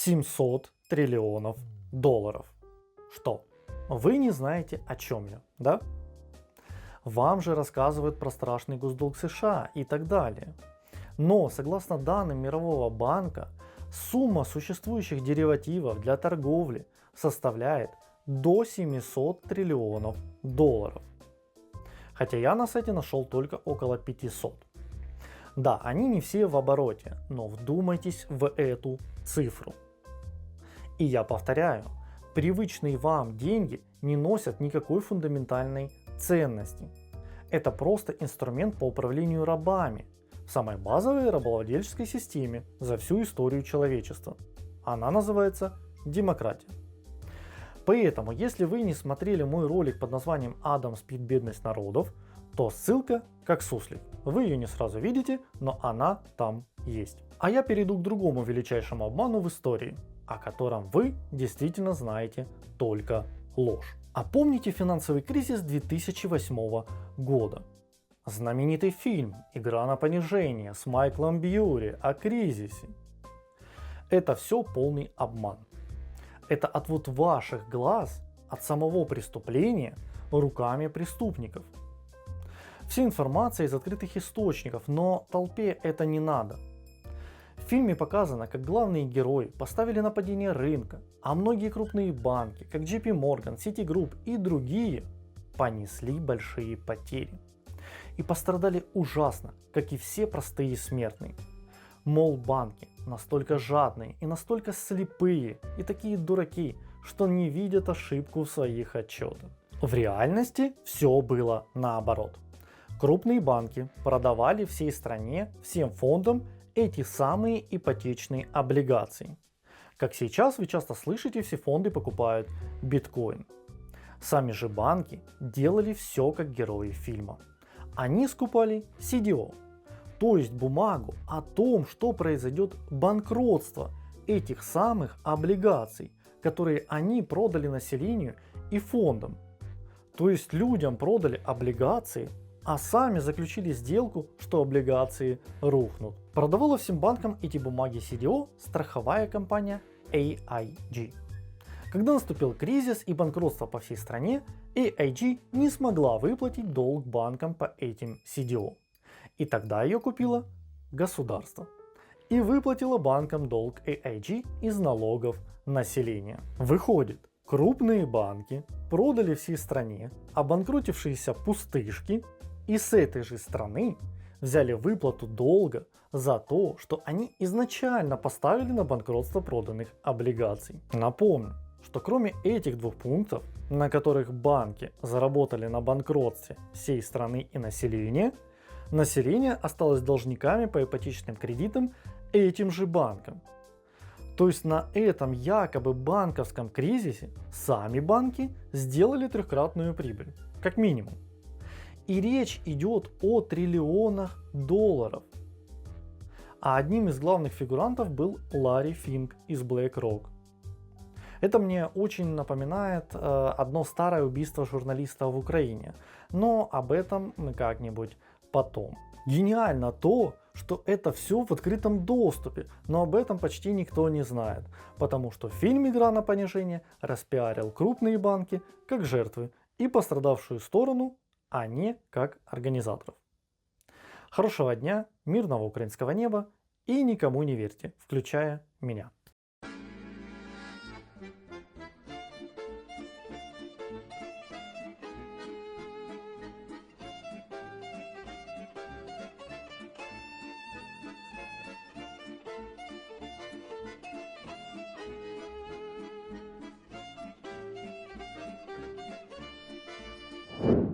700 триллионов долларов. Что, вы не знаете, о чем я, да? Вам же рассказывают про страшный госдолг США и так далее. Но, согласно данным Мирового банка, сумма существующих деривативов для торговли составляет до 700 триллионов долларов. Хотя я на сайте нашел только около 500. Да, они не все в обороте, но вдумайтесь в эту цифру. И я повторяю, привычные вам деньги не носят никакой фундаментальной ценности. Это просто инструмент по управлению рабами в самой базовой рабовладельческой системе за всю историю человечества. Она называется демократия. Поэтому, если вы не смотрели мой ролик под названием «Адам спит, бедность народов», то ссылка как суслик. Вы ее не сразу видите, но она там есть. А я перейду к другому величайшему обману в истории, о котором вы действительно знаете только ложь. А помните финансовый кризис 2008 года? Знаменитый фильм «Игра на понижение» с Майклом Бьюри о кризисе. Это все полный обман. Это отвод ваших глаз от самого преступления руками преступников. Вся информация из открытых источников, но толпе это не надо. В фильме показано, как главные герои поставили на падение рынка, а многие крупные банки, как JP Morgan, Citigroup и другие, понесли большие потери. И пострадали ужасно, как и все простые смертные. Мол, банки настолько жадные и настолько слепые и такие дураки, что не видят ошибку в своих отчетах. В реальности все было наоборот. Крупные банки продавали всей стране, всем фондам эти самые ипотечные облигации. Как сейчас вы часто слышите, все фонды покупают биткоин. Сами же банки делали все как герои фильма. Они скупали CDO, то есть бумагу о том, что произойдет банкротство этих самых облигаций, которые они продали населению и фондам. То есть людям продали облигации, а сами заключили сделку, что облигации рухнут. Продавала всем банкам эти бумаги CDO страховая компания AIG. Когда наступил кризис и банкротство по всей стране, AIG не смогла выплатить долг банкам по этим CDO. И тогда ее купило государство и выплатило банкам долг AIG из налогов населения. Выходит, крупные банки продали всей стране обанкротившиеся пустышки и с этой же страны взяли выплату долга за то, что они изначально поставили на банкротство проданных облигаций. Напомню, что кроме этих двух пунктов, на которых банки заработали на банкротстве всей страны и населения, население осталось должниками по ипотечным кредитам этим же банкам. То есть на этом якобы банковском кризисе сами банки сделали трехкратную прибыль, как минимум. И речь идет о триллионах долларов. А одним из главных фигурантов был Ларри Финк из BlackRock. Это мне очень напоминает одно старое убийство журналиста в Украине, но об этом мы как-нибудь потом. Гениально то, что это все в открытом доступе, но об этом почти никто не знает, потому что фильм «Игра на понижение» распиарил крупные банки как жертвы и пострадавшую сторону, а не как организаторов. Хорошего дня, мирного украинского неба и никому не верьте, включая меня.